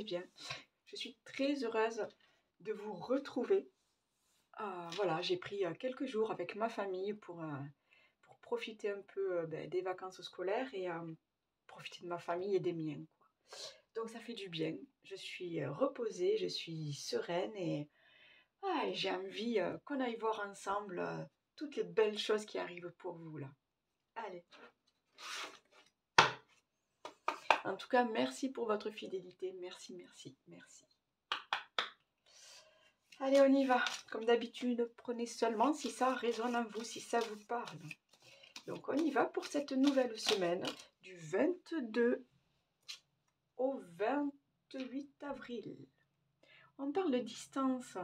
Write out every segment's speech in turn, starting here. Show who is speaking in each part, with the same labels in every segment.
Speaker 1: allez bien. Je suis très heureuse de vous retrouver. Voilà, j'ai pris quelques jours avec ma famille pour profiter un peu des vacances scolaires et profiter de ma famille et des miens, quoi. Donc ça fait du bien. Je suis reposée, je suis sereine et j'ai envie qu'on aille voir ensemble toutes les belles choses qui arrivent pour vous là. Allez. En tout cas, merci pour votre fidélité. Merci, merci, merci. Allez, on y va. Comme d'habitude, prenez seulement si ça résonne en vous, si ça vous parle. Donc, on y va pour cette nouvelle semaine du 22 au 28 avril. On parle de distance.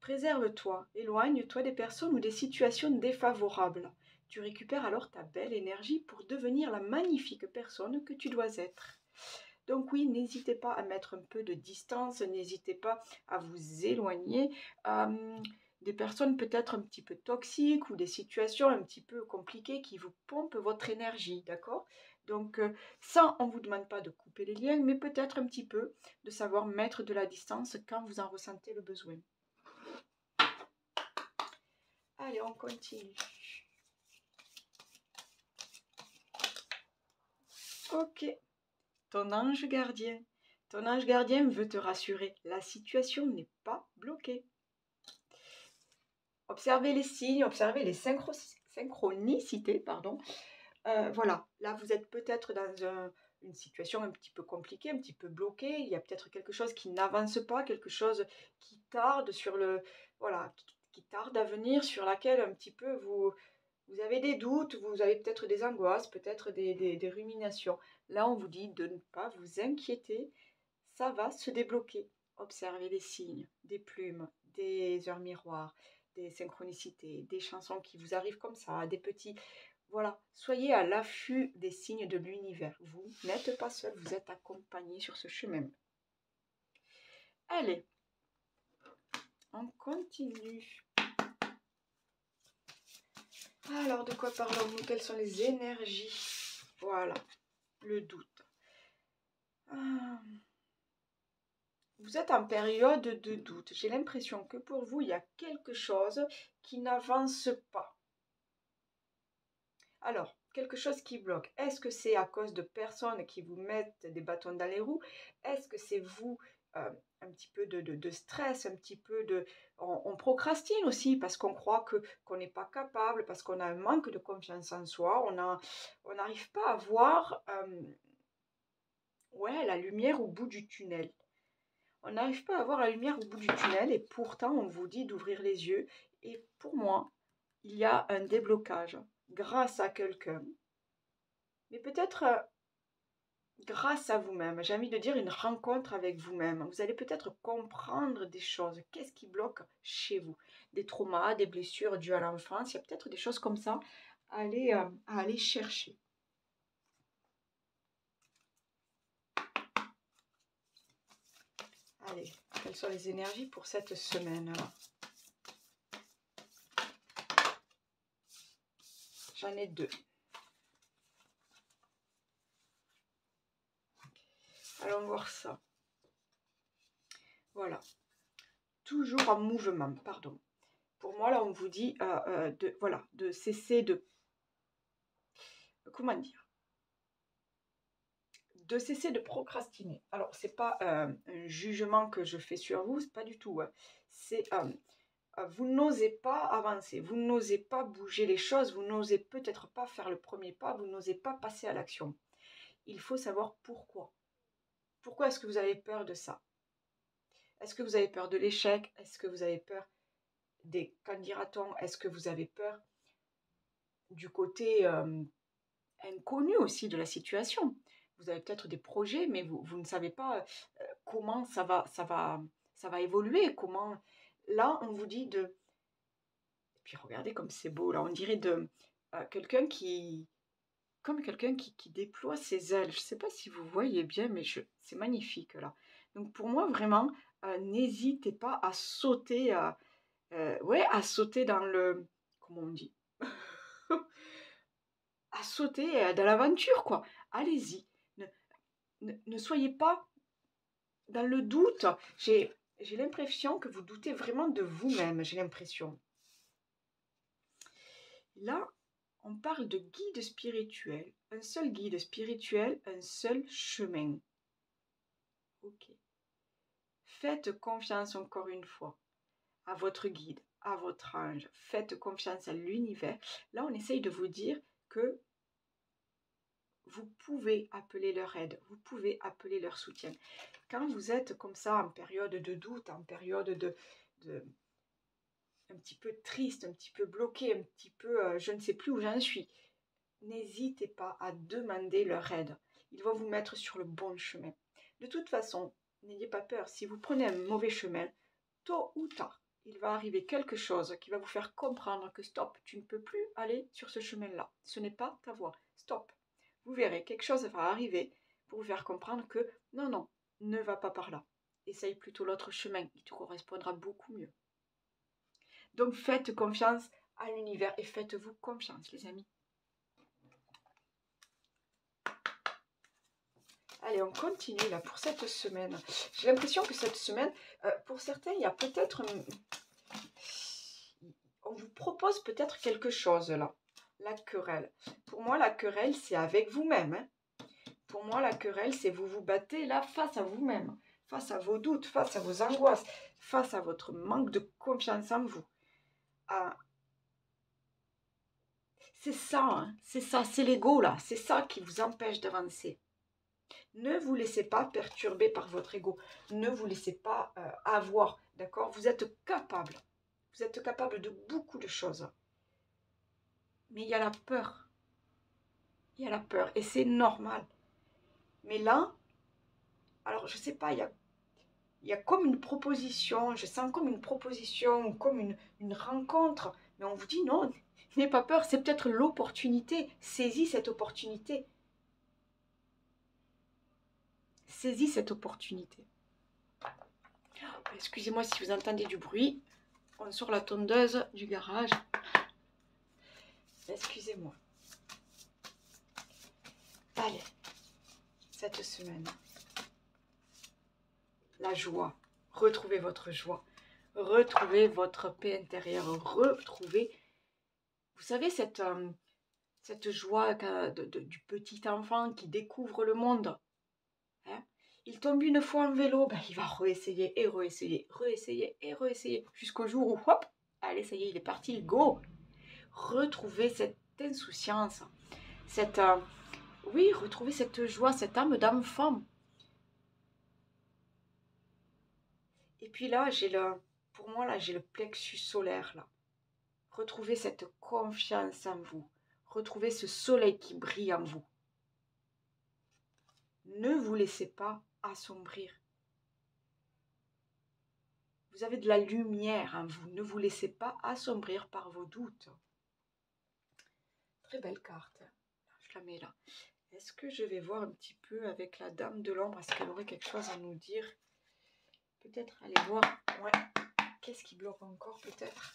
Speaker 1: Préserve-toi, éloigne-toi des personnes ou des situations défavorables. Tu récupères alors ta belle énergie pour devenir la magnifique personne que tu dois être. Donc oui, n'hésitez pas à mettre un peu de distance, n'hésitez pas à vous éloigner des personnes peut-être un petit peu toxiques ou des situations un petit peu compliquées qui vous pompent votre énergie, d'accord? Donc ça, on ne vous demande pas de couper les liens, mais peut-être un petit peu de savoir mettre de la distance quand vous en ressentez le besoin. Allez, on continue. Ok, ton ange gardien. Ton ange gardien veut te rassurer. La situation n'est pas bloquée. Observez les signes, observez les synchronicités, pardon. Voilà, là vous êtes peut-être dans une situation un petit peu compliquée, un petit peu bloquée. Il y a peut-être quelque chose qui n'avance pas, quelque chose qui tarde sur le, voilà, qui tarde à venir, sur laquelle un petit peu vous avez des doutes, vous avez peut-être des angoisses, peut-être des ruminations. Là, on vous dit de ne pas vous inquiéter, ça va se débloquer. Observez les signes, des plumes, des heures miroirs, des synchronicités, des chansons qui vous arrivent comme ça, des petits... Voilà, soyez à l'affût des signes de l'univers. Vous n'êtes pas seul, vous êtes accompagné sur ce chemin. Allez, on continue. Alors, de quoi parlons-nous? Quelles sont les énergies? Voilà, le doute. Vous êtes en période de doute. J'ai l'impression que pour vous, il y a quelque chose qui n'avance pas. Alors, quelque chose qui bloque. Est-ce que c'est à cause de personnes qui vous mettent des bâtons dans les roues? Est-ce que c'est vous, un petit peu de stress, un petit peu de... On procrastine aussi parce qu'on croit qu'on n'est pas capable, parce qu'on a un manque de confiance en soi. On n'arrive pas à voir la lumière au bout du tunnel. On n'arrive pas à voir la lumière au bout du tunnel et pourtant on vous dit d'ouvrir les yeux. Et pour moi, il y a un déblocage grâce à quelqu'un, mais peut-être grâce à vous-même. J'ai envie de dire une rencontre avec vous-même. Vous allez peut-être comprendre des choses. Qu'est-ce qui bloque chez vous? Des traumas, des blessures dues à l'enfance. Il y a peut-être des choses comme ça à aller chercher. Allez, quelles sont les énergies pour cette semaine-là? J'en ai deux. Allons voir ça. Voilà. Toujours en mouvement, pardon. Pour moi, là, on vous dit de cesser de... Comment dire? De cesser de procrastiner. Alors, c'est pas un jugement que je fais sur vous, c'est pas du tout. Hein. C'est... vous n'osez pas avancer, vous n'osez pas bouger les choses, vous n'osez peut-être pas faire le premier pas, vous n'osez pas passer à l'action. Il faut savoir pourquoi. Pourquoi est-ce que vous avez peur de ça? Est-ce que vous avez peur de l'échec? Est-ce que vous avez peur des qu'en dira-t-on? Est-ce que vous avez peur du côté inconnu aussi de la situation? Vous avez peut-être des projets, mais vous ne savez pas comment ça va évoluer, comment... Là, on vous dit de... Et puis regardez comme c'est beau, là, on dirait de quelqu'un qui... Comme quelqu'un qui déploie ses ailes. Je ne sais pas si vous voyez bien, mais c'est magnifique, là. Donc pour moi, vraiment, n'hésitez pas à sauter, à sauter dans le... Comment on dit? À sauter dans l'aventure, quoi. Allez-y. Ne soyez pas dans le doute, j'ai l'impression que vous doutez vraiment de vous-même, j'ai l'impression. Là, on parle de guide spirituel. Un seul guide spirituel, un seul chemin. Ok. Faites confiance encore une fois à votre guide, à votre ange. Faites confiance à l'univers. Là, on essaye de vous dire que vous pouvez appeler leur aide, vous pouvez appeler leur soutien. Quand vous êtes comme ça en période de doute, en période de un petit peu triste, un petit peu bloqué, un petit peu je ne sais plus où j'en suis, n'hésitez pas à demander leur aide. Ils vont vous mettre sur le bon chemin. De toute façon, n'ayez pas peur. Si vous prenez un mauvais chemin, tôt ou tard, il va arriver quelque chose qui va vous faire comprendre que stop, tu ne peux plus aller sur ce chemin-là. Ce n'est pas ta voie. Stop. Vous verrez, quelque chose va arriver pour vous faire comprendre que non, non, ne va pas par là. Essaye plutôt l'autre chemin. Il te correspondra beaucoup mieux. Donc faites confiance à l'univers et faites-vous confiance, les amis. Allez, on continue là pour cette semaine. J'ai l'impression que cette semaine, pour certains, il y a peut-être... On vous propose peut-être quelque chose là. La querelle. Pour moi, la querelle, c'est avec vous-même. Hein. Pour moi, la querelle, c'est vous vous battez là face à vous-même. Face à vos doutes, face à vos angoisses, face à votre manque de confiance en vous. Ah, c'est ça, hein, c'est l'ego là. C'est ça qui vous empêche d'avancer. Ne vous laissez pas perturber par votre ego. Ne vous laissez pas avoir, d'accord? Vous êtes capable. Vous êtes capable de beaucoup de choses. Mais il y a la peur. Il y a la peur et c'est normal. Mais là, alors je ne sais pas, il y a comme une proposition, je sens comme une proposition, comme une rencontre. Mais on vous dit non, n'ayez pas peur, c'est peut-être l'opportunité. Saisis cette opportunité. Saisis cette opportunité. Excusez-moi si vous entendez du bruit. On sort la tondeuse du garage. Excusez-moi. Allez, cette semaine, la joie. Retrouvez votre joie. Retrouvez votre paix intérieure. Retrouvez, vous savez, cette joie du petit enfant qui découvre le monde. Hein? Il tombe une fois en vélo, ben, il va réessayer et réessayer, réessayer et réessayer. Jusqu'au jour où, hop, allez, ça y est, il est parti, go. Retrouvez cette insouciance, oui, retrouvez cette joie, cette âme d'enfant. Et puis là, pour moi, là, j'ai le plexus solaire, là. Retrouvez cette confiance en vous. Retrouvez ce soleil qui brille en vous. Ne vous laissez pas assombrir. Vous avez de la lumière en vous. Ne vous laissez pas assombrir par vos doutes. Très belle carte. Je la mets là. Est-ce que je vais voir un petit peu avec la dame de l'ombre? Est-ce qu'elle aurait quelque chose à nous dire? Peut-être aller voir. Ouais. Qu'est-ce qui bloque encore peut-être?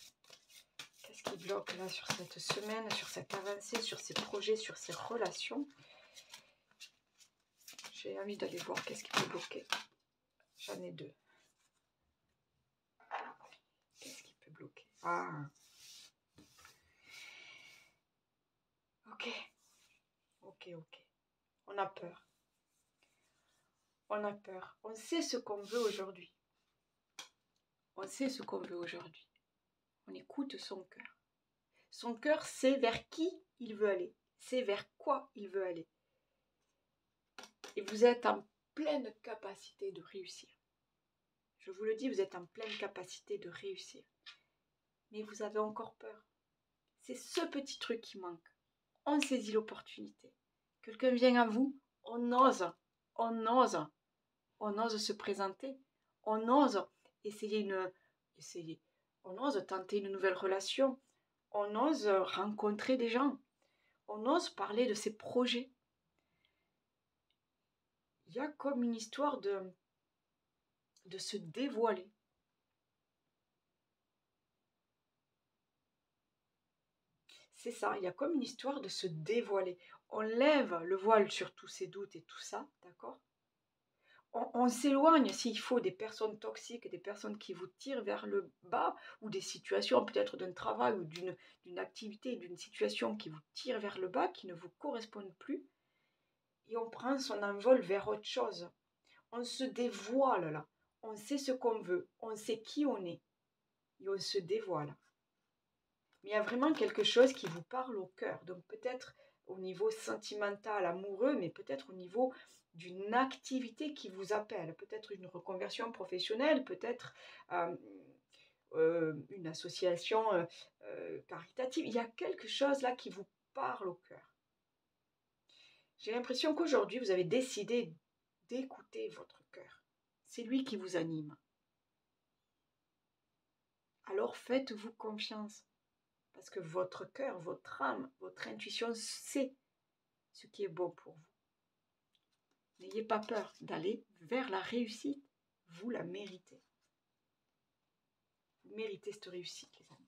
Speaker 1: Qu'est-ce qui bloque là sur cette semaine, sur cette avancée, sur ces projets, sur ces relations? J'ai envie d'aller voir qu'est-ce qui peut bloquer. J'en ai deux. Qu'est-ce qui peut bloquer? Ah. Ok. Ok. On a peur. On a peur. On sait ce qu'on veut aujourd'hui. On sait ce qu'on veut aujourd'hui. On écoute son cœur. Son cœur sait vers qui il veut aller. C'est vers quoi il veut aller. Et vous êtes en pleine capacité de réussir. Je vous le dis, vous êtes en pleine capacité de réussir. Mais vous avez encore peur. C'est ce petit truc qui manque. On saisit l'opportunité. Quelqu'un vient à vous, on ose se présenter, on ose on ose tenter une nouvelle relation, on ose rencontrer des gens, on ose parler de ses projets. Il y a comme une histoire de se dévoiler. C'est ça, il y a comme une histoire de se dévoiler. On lève le voile sur tous ces doutes et tout ça, d'accord? On s'éloigne s'il faut des personnes toxiques, des personnes qui vous tirent vers le bas, ou des situations peut-être d'un travail ou d'une activité, d'une situation qui vous tire vers le bas, qui ne vous correspondent plus, et on prend son envol vers autre chose. On se dévoile là, on sait ce qu'on veut, on sait qui on est, et on se dévoile. Mais il y a vraiment quelque chose qui vous parle au cœur, donc peut-être au niveau sentimental, amoureux, mais peut-être au niveau d'une activité qui vous appelle, peut-être une reconversion professionnelle, peut-être une association caritative. Il y a quelque chose là qui vous parle au cœur. J'ai l'impression qu'aujourd'hui, vous avez décidé d'écouter votre cœur. C'est lui qui vous anime. Alors faites-vous confiance. Parce que votre cœur, votre âme, votre intuition sait ce qui est bon pour vous. N'ayez pas peur d'aller vers la réussite. Vous la méritez. Vous méritez cette réussite, les amis.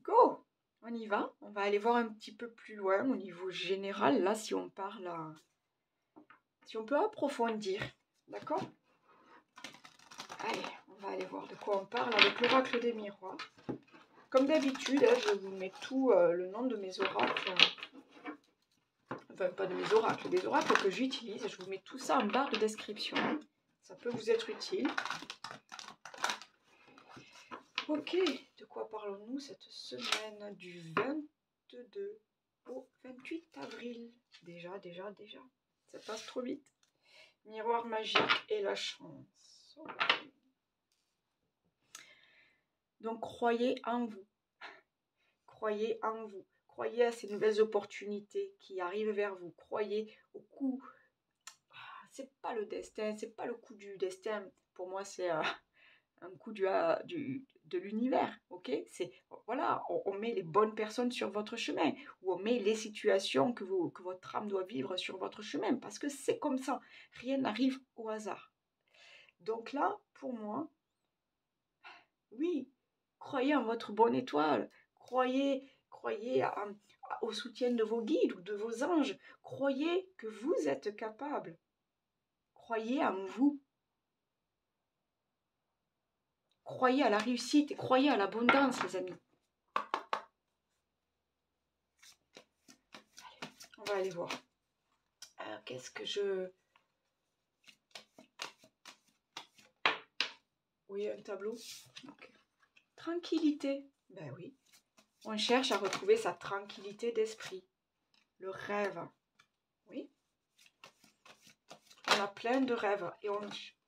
Speaker 1: Go! On y va. On va aller voir un petit peu plus loin au niveau général. Là, si on parle, si on peut approfondir. D'accord? Allez, on va aller voir de quoi on parle avec l'oracle des miroirs. Comme d'habitude, je vous mets tout le nom de mes oracles. Enfin, pas de mes oracles, des oracles que j'utilise. Je vous mets tout ça en barre de description. Ça peut vous être utile. Ok, de quoi parlons-nous cette semaine du 22 au 28 avril? Déjà. Ça passe trop vite. Miroir magique et la chance. Okay. Donc, croyez en vous. Croyez en vous. Croyez à ces nouvelles opportunités qui arrivent vers vous. Croyez au coup. C'est pas le destin, c'est pas le coup du destin. Pour moi, c'est un coup de l'univers. Ok, c'est voilà, on met les bonnes personnes sur votre chemin, ou on met les situations que votre âme doit vivre sur votre chemin, parce que c'est comme ça. Rien n'arrive au hasard. Donc là, pour moi, oui, croyez en votre bonne étoile. Croyez au soutien de vos guides ou de vos anges. Croyez que vous êtes capable. Croyez en vous. Croyez à la réussite et croyez à l'abondance, les amis. Allez, on va aller voir. Qu'est-ce que je... Oui, un tableau. Okay. Tranquillité. Ben oui. On cherche à retrouver sa tranquillité d'esprit. Le rêve. Oui. On a plein de rêves et on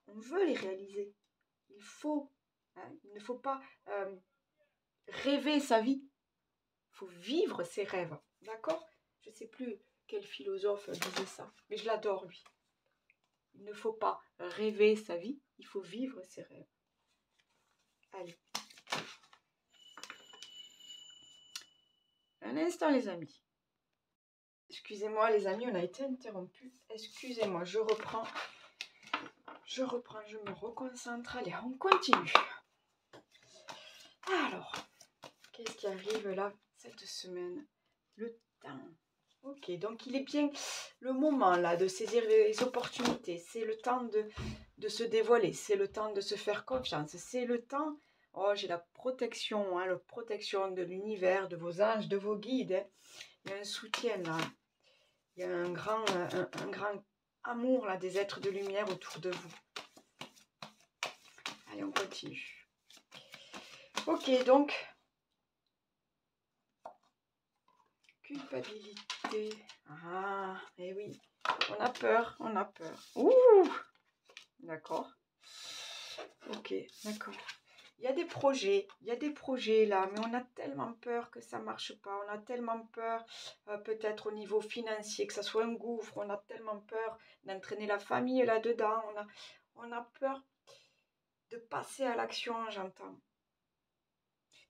Speaker 1: veut les réaliser. Il faut. Hein, il ne faut pas rêver sa vie. Il faut vivre ses rêves. D'accord? Je ne sais plus quel philosophe disait ça, mais je l'adore, lui. Il ne faut pas rêver sa vie, il faut vivre ses rêves. Allez. Un instant, les amis. Excusez-moi, les amis, on a été interrompu. Excusez-moi, je reprends, je me reconcentre. Allez, on continue. Alors, qu'est-ce qui arrive là cette semaine? Le temps. Ok, donc il est bien le moment là de saisir les opportunités. C'est le temps de se dévoiler. C'est le temps de se faire confiance. C'est le temps... Oh, j'ai la protection, hein, la protection de l'univers, de vos anges, de vos guides. Hein. Il y a un soutien là. Il y a un grand amour là des êtres de lumière autour de vous. Allez, on continue. Ok, donc... Culpabilité. Ah, eh oui. On a peur, on a peur. Ouh! D'accord. Ok, d'accord. Il y a des projets là, mais on a tellement peur que ça ne marche pas. On a tellement peur, peut-être au niveau financier, que ça soit un gouffre. On a tellement peur d'entraîner la famille là-dedans. On a peur de passer à l'action, j'entends.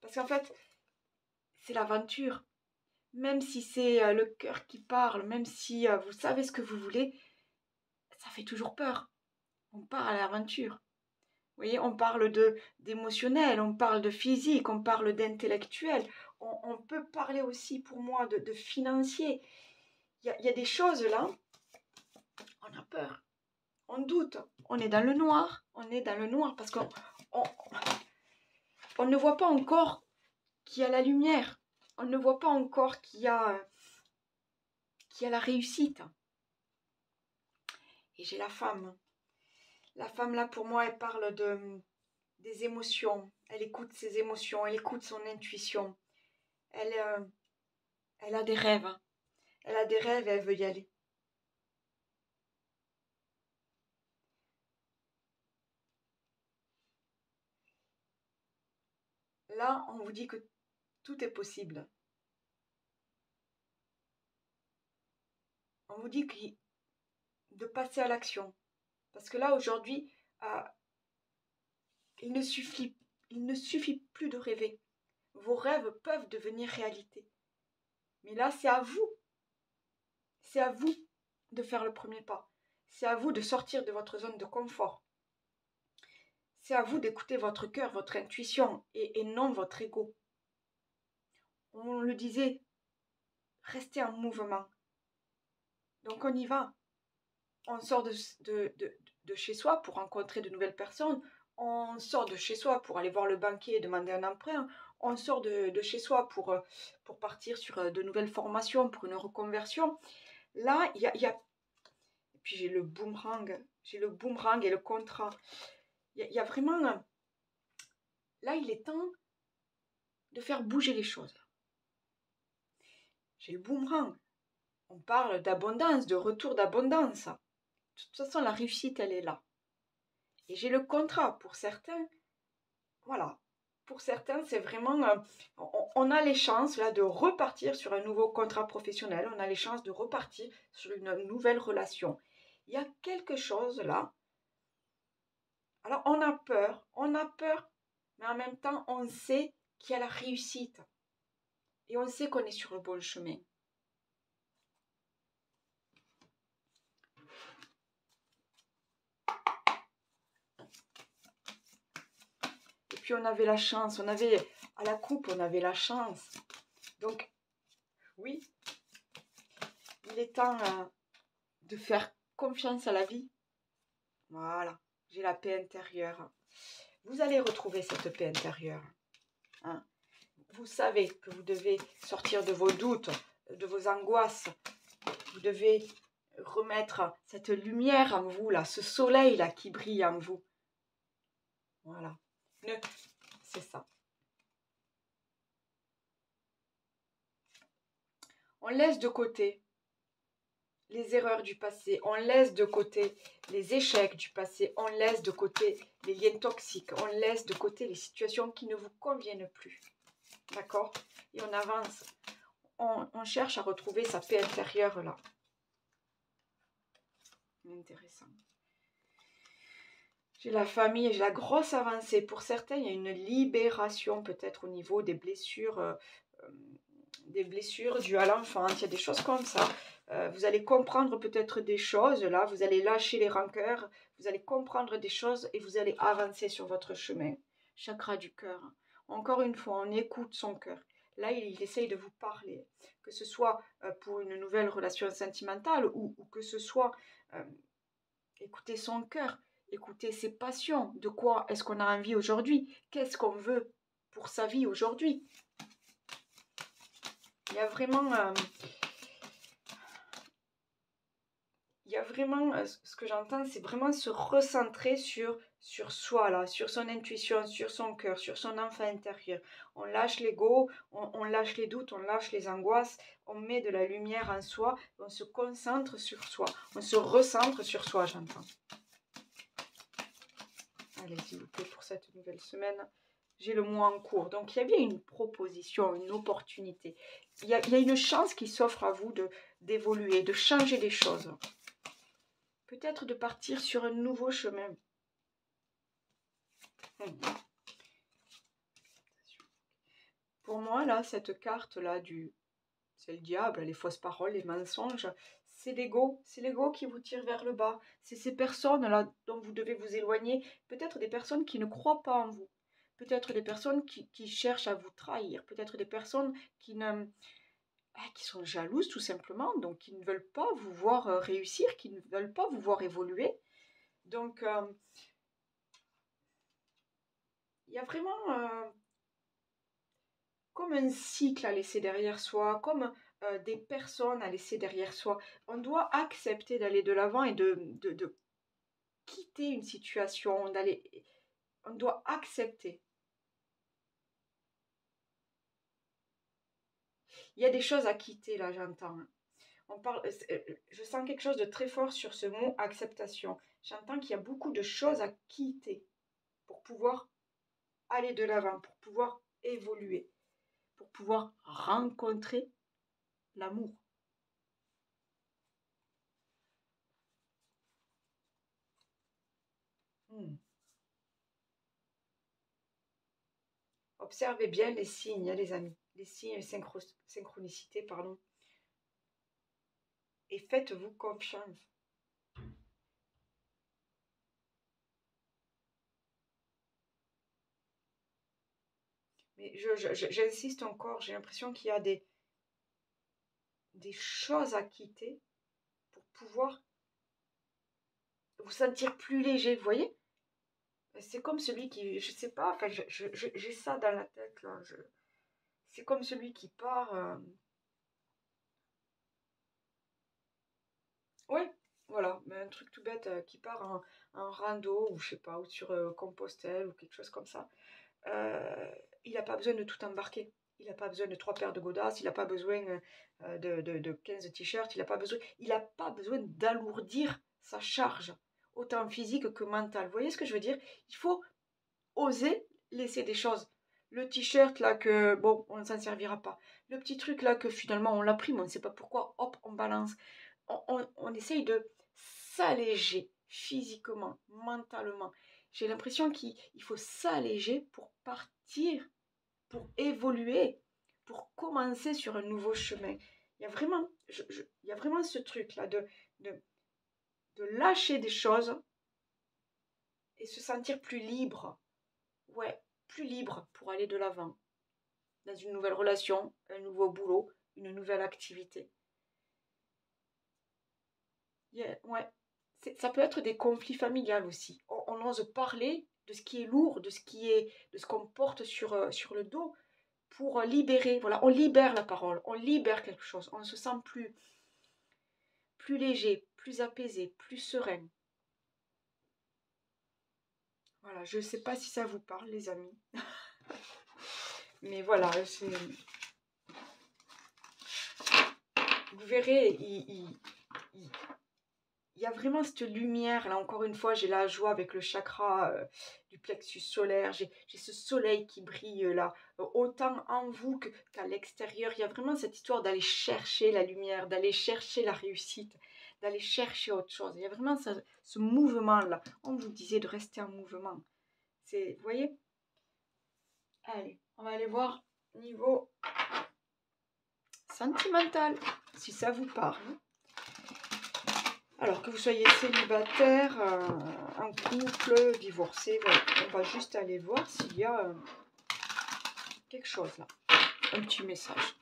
Speaker 1: Parce qu'en fait, c'est l'aventure. Même si c'est le cœur qui parle, même si vous savez ce que vous voulez, ça fait toujours peur. On part à l'aventure. Vous voyez, on parle d'émotionnel, on parle de physique, on parle d'intellectuel. On peut parler aussi pour moi de financier. Il y a des choses là On a peur, on doute, on est dans le noir. On est dans le noir parce qu'on on ne voit pas encore qu'il y a la lumière. On ne voit pas encore qu'il y a la réussite. Et j'ai la femme. La femme, là, pour moi, elle parle des émotions. Elle écoute ses émotions, elle écoute son intuition. Elle a des rêves. Elle a des rêves et elle veut y aller. Là, on vous dit que tout est possible. On vous dit de passer à l'action. Parce que là, aujourd'hui, il ne suffit plus de rêver. Vos rêves peuvent devenir réalité. Mais là, c'est à vous. C'est à vous de faire le premier pas. C'est à vous de sortir de votre zone de confort. C'est à vous d'écouter votre cœur, votre intuition et non votre ego. On le disait, restez en mouvement. Donc on y va. On sort de chez soi pour rencontrer de nouvelles personnes. On sort de chez soi pour aller voir le banquier et demander un emprunt. On sort de chez soi pour partir sur de nouvelles formations, pour une reconversion. Là, il y a... Et puis j'ai le boomerang et le contrat. Il y a vraiment... Là, il est temps de faire bouger les choses. J'ai le boomerang. On parle d'abondance, de retour d'abondance. De toute façon, la réussite, elle est là. Et j'ai le contrat. Pour certains, voilà. Pour certains, c'est vraiment... on a les chances là de repartir sur un nouveau contrat professionnel. On a les chances de repartir sur une nouvelle relation. Il y a quelque chose là. Alors, on a peur, mais en même temps, on sait qu'il y a la réussite. Et on sait qu'on est sur le bon chemin. Et puis, on avait la chance. À la coupe, on avait la chance. Donc, oui, il est temps de faire confiance à la vie. Voilà, j'ai la paix intérieure. Vous allez retrouver cette paix intérieure. Hein. Vous savez que vous devez sortir de vos doutes, de vos angoisses. Vous devez remettre cette lumière en vous, là, ce soleil là qui brille en vous. Voilà. C'est ça. On laisse de côté les erreurs du passé, on laisse de côté les échecs du passé, on laisse de côté les liens toxiques, on laisse de côté les situations qui ne vous conviennent plus. D'accord? Et on avance. On cherche à retrouver sa paix intérieure là. Intéressant. J'ai la famille, j'ai la grosse avancée. Pour certains, il y a une libération peut-être au niveau des blessures dues à l'enfance. Il y a des choses comme ça. Vous allez comprendre peut-être des choses là. Vous allez lâcher les rancœurs. Vous allez comprendre des choses et vous allez avancer sur votre chemin. Chakra du cœur. Encore une fois, on écoute son cœur. Là, il essaye de vous parler. Que ce soit pour une nouvelle relation sentimentale ou que ce soit écouter son cœur. Écouter ses passions, de quoi est-ce qu'on a envie aujourd'hui, qu'est-ce qu'on veut pour sa vie aujourd'hui. Il y a vraiment, ce que j'entends, c'est vraiment se recentrer sur soi, là, sur son intuition, sur son cœur, sur son enfant intérieur. On lâche l'ego, on lâche les doutes, on lâche les angoisses, on met de la lumière en soi, on se concentre sur soi, on se recentre sur soi, j'entends. Allez, s'il vous plaît, pour cette nouvelle semaine, j'ai le mois en cours. Donc, il y a bien une proposition, une opportunité. Il y a une chance qui s'offre à vous d'évoluer, de changer les choses. Peut-être de partir sur un nouveau chemin. Pour moi, là, cette carte-là, c'est le diable, les fausses paroles, les mensonges, c'est l'ego qui vous tire vers le bas. C'est ces personnes-là dont vous devez vous éloigner. Peut-être des personnes qui ne croient pas en vous. Peut-être des personnes qui cherchent à vous trahir. Peut-être des personnes qui qui sont jalouses tout simplement, donc qui ne veulent pas vous voir réussir, qui ne veulent pas vous voir évoluer. Donc, il y a vraiment comme un cycle à laisser derrière soi, comme des personnes à laisser derrière soi. On doit accepter d'aller de l'avant et de quitter une situation, d'aller. On doit accepter. Il y a des choses à quitter là, j'entends. On parle, je sens quelque chose de très fort sur ce mot acceptation. J'entends qu'il y a beaucoup de choses à quitter pour pouvoir aller de l'avant, pour pouvoir évoluer, pour pouvoir rencontrer l'amour. Hmm. Observez bien les signes, hein, les amis, les signes et synchronicité, pardon, et faites-vous confiance. Mais j'insiste encore, j'ai l'impression qu'il y a des choses à quitter pour pouvoir vous sentir plus léger, vous voyez? C'est comme celui qui, je sais pas, enfin, j'ai ça dans la tête là. C'est comme celui qui part. Ouais, voilà, mais un truc tout bête qui part en rando ou je sais pas, ou sur Compostelle ou quelque chose comme ça. Euh, il n'a pas besoin de tout embarquer. Il n'a pas besoin de 3 paires de godasses, il n'a pas besoin de 15 t-shirts, il n'a pas besoin d'alourdir sa charge, autant physique que mentale. Vous voyez ce que je veux dire? Il faut oser laisser des choses. Le t-shirt là que, bon, on ne s'en servira pas. Le petit truc là que finalement on l'a pris, mais on ne sait pas pourquoi, hop, on balance. On essaye de s'alléger physiquement, mentalement. J'ai l'impression qu'il faut s'alléger pour partir, pour évoluer, pour commencer sur un nouveau chemin. Il y a vraiment, il y a vraiment ce truc-là de, de lâcher des choses et se sentir plus libre. Ouais, plus libre pour aller de l'avant dans une nouvelle relation, un nouveau boulot, une nouvelle activité. Ouais, ça peut être des conflits familiaux aussi. On ose parler de ce qui est lourd, de ce qu'on porte sur le dos pour libérer. Voilà, on libère la parole, on libère quelque chose. On se sent plus léger, plus apaisé, plus serein. Voilà, je ne sais pas si ça vous parle, les amis. Mais voilà, vous verrez, il y a vraiment cette lumière. Là, encore une fois, j'ai la joie avec le chakra du plexus solaire. J'ai ce soleil qui brille là, autant en vous qu'à l'extérieur. Il y a vraiment cette histoire d'aller chercher la lumière, d'aller chercher la réussite, d'aller chercher autre chose. Il y a vraiment ce mouvement-là. On vous disait de rester en mouvement. Vous voyez? Allez, on va aller voir niveau sentimental, si ça vous parle. Alors que vous soyez célibataire, en couple, divorcé, voilà. On va juste aller voir s'il y a quelque chose là. Un petit message.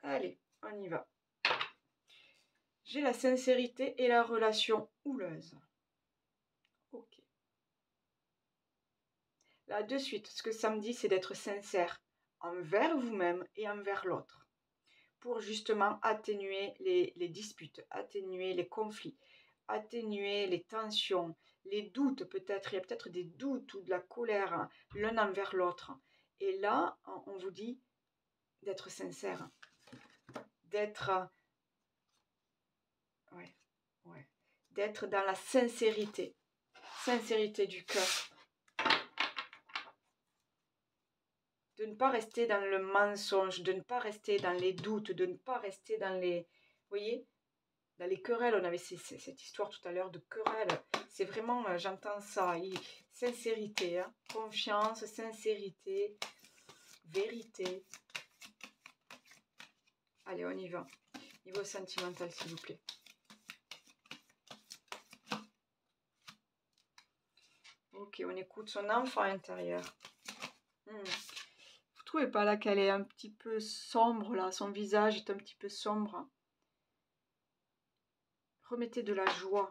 Speaker 1: Allez, on y va. J'ai la sincérité et la relation houleuse. Ok. Là, de suite, ce que ça me dit, c'est d'être sincère envers vous-même et envers l'autre. Pour justement atténuer les disputes, atténuer les conflits, atténuer les tensions, les doutes peut-être. Il y a peut-être des doutes ou de la colère l'un envers l'autre. Et là, on vous dit d'être sincère, d'être ouais, ouais, d'être dans la sincérité, sincérité du cœur. De ne pas rester dans le mensonge, de ne pas rester dans les doutes, de ne pas rester dans les... Vous voyez, dans les querelles, on avait cette histoire tout à l'heure de querelles. C'est vraiment, j'entends ça, sincérité, hein, confiance, sincérité, vérité. Allez, on y va. Niveau sentimental, s'il vous plaît. Ok, on écoute son enfant intérieur. Vous trouvez pas là qu'elle est un petit peu sombre là? Son visage est un petit peu sombre. Remettez de la joie.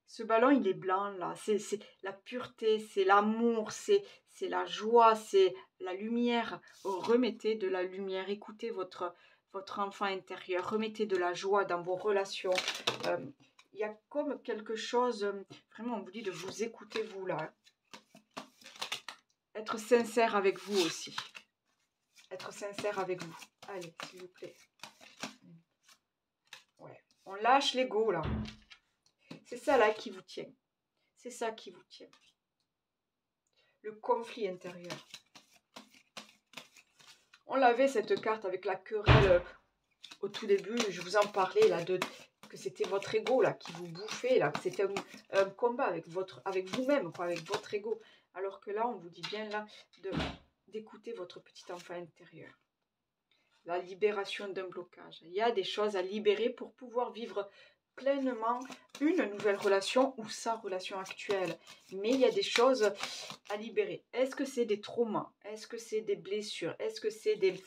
Speaker 1: Ce ballon, il est blanc là. C'est la pureté, c'est l'amour, c'est la joie, c'est la lumière. Remettez de la lumière. Écoutez votre enfant intérieur. Remettez de la joie dans vos relations. Il y a comme quelque chose, vraiment, on vous dit de vous écouter vous là. Être sincère avec vous aussi. Être sincère avec vous. Allez, s'il vous plaît. Ouais. On lâche l'ego là. C'est ça là qui vous tient. C'est ça qui vous tient. Le conflit intérieur. On l'avait cette carte avec la querelle au tout début. Je vous en parlais là que c'était votre ego là qui vous bouffait là. Que c'était un combat avec vous-même quoi, avec votre ego. Alors que là, on vous dit bien là d'écouter votre petit enfant intérieur. La libération d'un blocage. Il y a des choses à libérer pour pouvoir vivre pleinement une nouvelle relation ou sa relation actuelle. Mais il y a des choses à libérer. Est-ce que c'est des traumas? Est-ce que c'est des blessures? Est-ce que c'est des...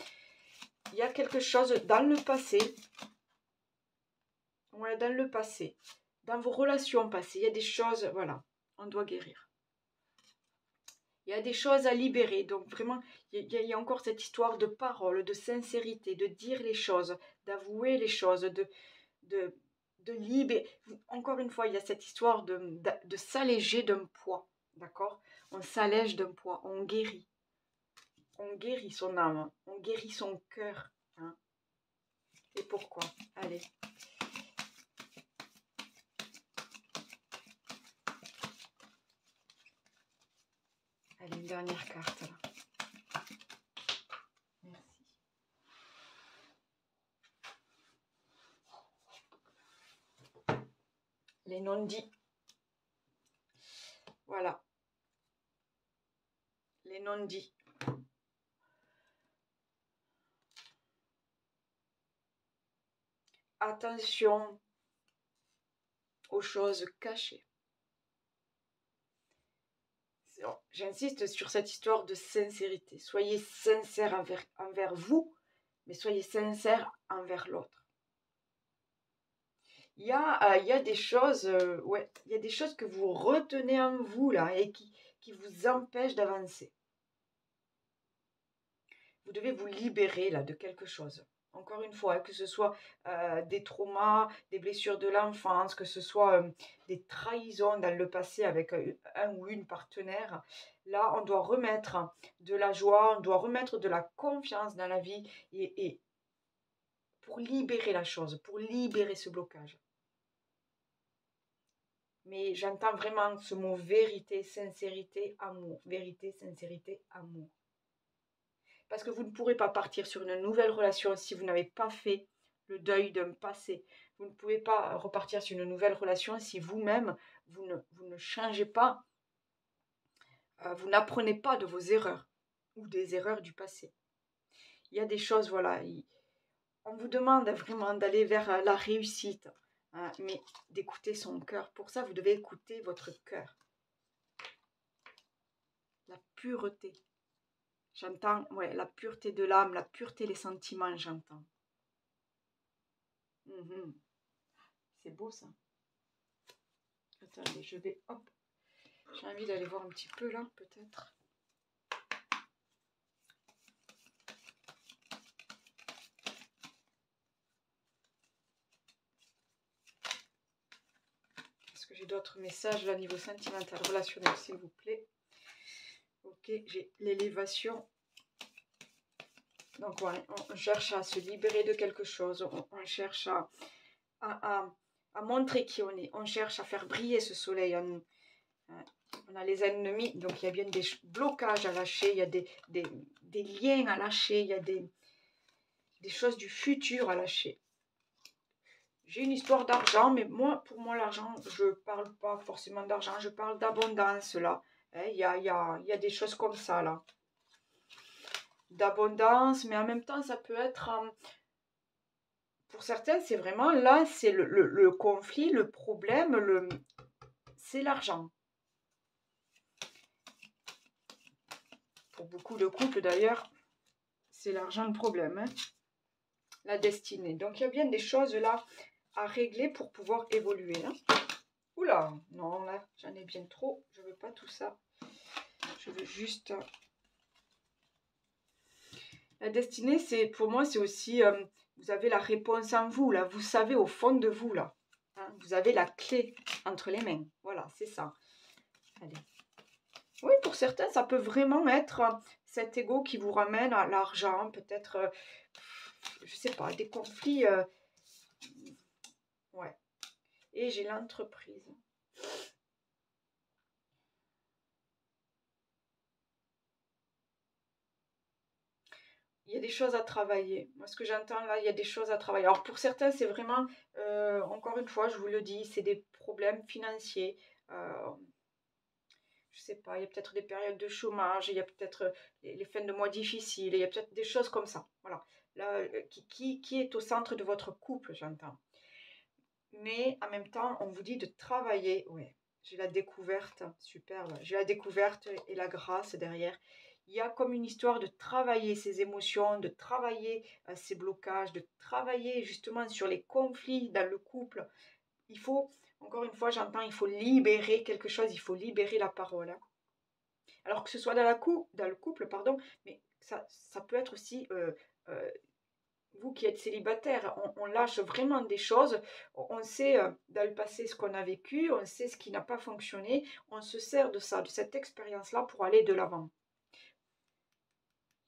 Speaker 1: Il y a quelque chose dans le passé. Ouais, dans le passé. Dans vos relations passées, il y a des choses, voilà, on doit guérir. Il y a des choses à libérer. Donc vraiment, il y a encore cette histoire de parole, de sincérité, de dire les choses, d'avouer les choses, de libérer. Encore une fois, il y a cette histoire de s'alléger d'un poids. D'accord? On s'allège d'un poids, on guérit. On guérit son âme, on guérit son cœur. Hein. Et pourquoi? Allez. Allez, une dernière carte là. Merci. Les non-dits. Voilà. Les non-dits. Attention aux choses cachées. J'insiste sur cette histoire de sincérité. Soyez sincère envers vous, mais soyez sincère envers l'autre. Il y a des choses, ouais, il y a des choses que vous retenez en vous là et qui vous empêchent d'avancer. Vous devez vous libérer là de quelque chose. Encore une fois, que ce soit des traumas, des blessures de l'enfance, que ce soit des trahisons dans le passé avec un ou une partenaire. Là, on doit remettre de la joie, on doit remettre de la confiance dans la vie et pour libérer la chose, pour libérer ce blocage. Mais j'entends vraiment ce mot vérité, sincérité, amour. Vérité, sincérité, amour. Parce que vous ne pourrez pas partir sur une nouvelle relation si vous n'avez pas fait le deuil d'un passé. Vous ne pouvez pas repartir sur une nouvelle relation si vous-même, vous ne changez pas, vous n'apprenez pas de vos erreurs ou des erreurs du passé. Il y a des choses, voilà, on vous demande vraiment d'aller vers la réussite, hein, mais d'écouter son cœur. Pour ça, vous devez écouter votre cœur. La pureté. J'entends, ouais, la pureté de l'âme, la pureté des sentiments, j'entends. C'est beau ça. Attendez, je vais, hop. J'ai envie d'aller voir un petit peu là, peut-être. Est-ce que j'ai d'autres messages là, niveau sentimental, relationnel, s'il vous plaît? Ok, j'ai l'élévation. Donc, ouais, on cherche à se libérer de quelque chose. On cherche à montrer qui on est. On cherche à faire briller ce soleil en nous. On a les ennemis, donc il y a bien des blocages à lâcher. Il y a des liens à lâcher. Il y a des choses du futur à lâcher. J'ai une histoire d'argent, mais pour moi, l'argent, je ne parle pas forcément d'argent. Je parle d'abondance, là. Il y a des choses comme ça, là. D'abondance, mais en même temps, ça peut être... pour certains, c'est vraiment, là, c'est le conflit, le problème, c'est l'argent. Pour beaucoup de couples d'ailleurs, c'est l'argent le problème, hein. La destinée. Donc il y a bien des choses là à régler pour pouvoir évoluer, hein. Oula, non, là, j'en ai bien trop. Je veux pas tout ça. Je veux juste... La destinée, c'est pour moi, c'est aussi... vous avez la réponse en vous, là. Vous savez au fond de vous, là. Hein, vous avez la clé entre les mains. Voilà, c'est ça. Allez. Oui, pour certains, ça peut vraiment être cet ego qui vous ramène à l'argent. Peut-être, je sais pas, des conflits. Ouais. Et j'ai l'entreprise. Il y a des choses à travailler. Moi, ce que j'entends là, il y a des choses à travailler. Alors, pour certains, c'est vraiment, encore une fois, je vous le dis, c'est des problèmes financiers. Je sais pas, il y a peut-être des périodes de chômage, il y a peut-être les fins de mois difficiles, il y a peut-être des choses comme ça. Voilà. Là, qui est au centre de votre couple, j'entends. Mais en même temps, on vous dit de travailler. Ouais, j'ai la découverte, superbe. J'ai la découverte et la grâce derrière. Il y a comme une histoire de travailler ses émotions, de travailler ses blocages, de travailler justement sur les conflits dans le couple. Il faut, encore une fois, j'entends, il faut libérer quelque chose, il faut libérer la parole, hein. Alors que ce soit dans le couple, pardon, mais ça peut être aussi euh, vous qui êtes célibataire, on lâche vraiment des choses, on sait dans le passé ce qu'on a vécu, on sait ce qui n'a pas fonctionné, on se sert de ça, de cette expérience-là pour aller de l'avant.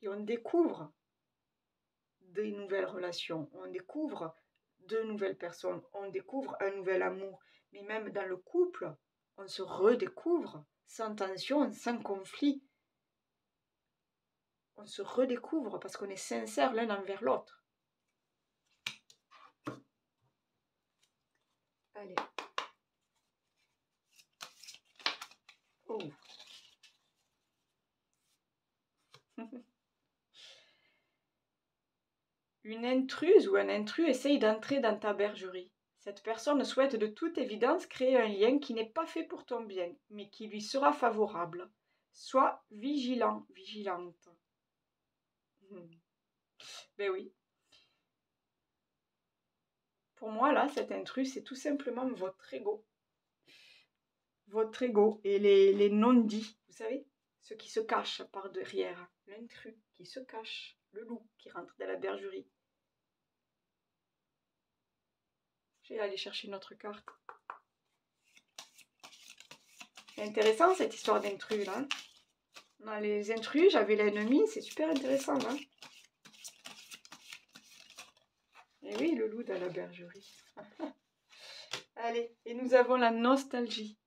Speaker 1: Et on découvre des nouvelles relations, on découvre de nouvelles personnes, on découvre un nouvel amour. Mais même dans le couple, on se redécouvre sans tension, sans conflit. On se redécouvre parce qu'on est sincère l'un envers l'autre. Allez. Oh. Une intruse ou un intrus essaye d'entrer dans ta bergerie. Cette personne souhaite de toute évidence créer un lien qui n'est pas fait pour ton bien, mais qui lui sera favorable. Sois vigilant, vigilante. Ben oui. Pour moi, là, cet intrus, c'est tout simplement votre ego. Votre ego et les non-dits, vous savez, ceux qui se cachent par derrière. L'intrus qui se cache, le loup qui rentre dans la bergerie. Je vais aller chercher une autre carte. C'est intéressant cette histoire d'intrus là. Dans les intrus, j'avais l'ennemi, c'est super intéressant là. Et oui, le loup dans la bergerie. Allez, et nous avons la nostalgie.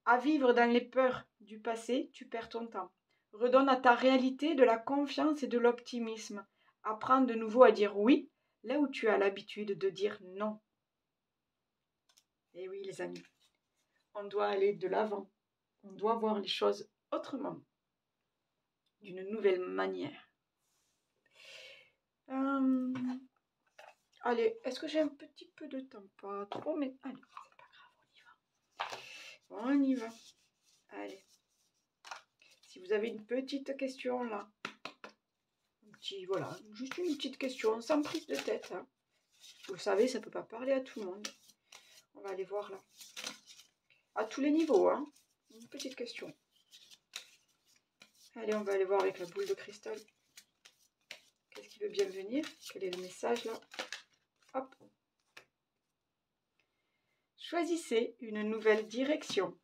Speaker 1: À vivre dans les peurs du passé, tu perds ton temps. Redonne à ta réalité de la confiance et de l'optimisme. Apprends de nouveau à dire oui, là où tu as l'habitude de dire non. Et oui, les amis, on doit aller de l'avant. On doit voir les choses autrement, d'une nouvelle manière. Allez, est-ce que j'ai un petit peu de temps? Pas trop, mais allez, c'est pas grave, on y va. On y va. Allez. Si vous avez une petite question là, voilà, juste une petite question, sans prise de tête, hein. Vous le savez, ça ne peut pas parler à tout le monde. On va aller voir là. À tous les niveaux, hein. Une petite question. Allez, on va aller voir avec la boule de cristal. Qu'est-ce qui veut bien venir? Quel est le message là? Hop. Choisissez une nouvelle direction.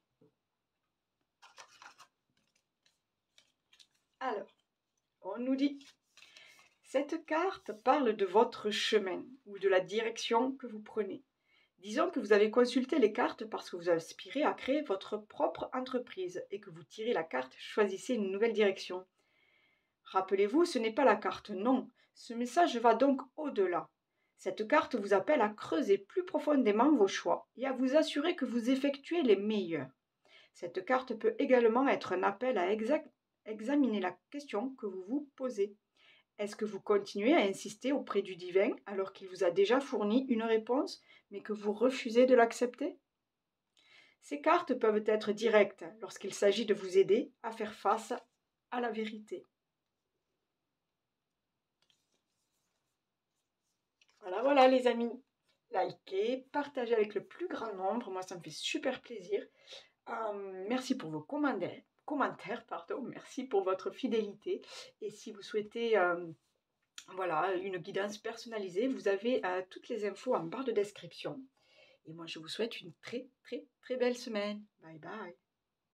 Speaker 1: Alors, on nous dit, cette carte parle de votre chemin ou de la direction que vous prenez. Disons que vous avez consulté les cartes parce que vous aspirez à créer votre propre entreprise et que vous tirez la carte « Choisissez une nouvelle direction ». Rappelez-vous, ce n'est pas la carte non. Ce message va donc au-delà. Cette carte vous appelle à creuser plus profondément vos choix et à vous assurer que vous effectuez les meilleurs. Cette carte peut également être un appel à examiner la question que vous vous posez. Est-ce que vous continuez à insister auprès du divin alors qu'il vous a déjà fourni une réponse, mais que vous refusez de l'accepter? Ces cartes peuvent être directes lorsqu'il s'agit de vous aider à faire face à la vérité. Voilà, voilà les amis. Likez, partagez avec le plus grand nombre. Moi, ça me fait super plaisir. Merci pour vos commentaires, pardon. Merci pour votre fidélité. Et si vous souhaitez voilà, une guidance personnalisée, vous avez toutes les infos en barre de description. Et moi, je vous souhaite une très, très, très belle semaine. Bye bye.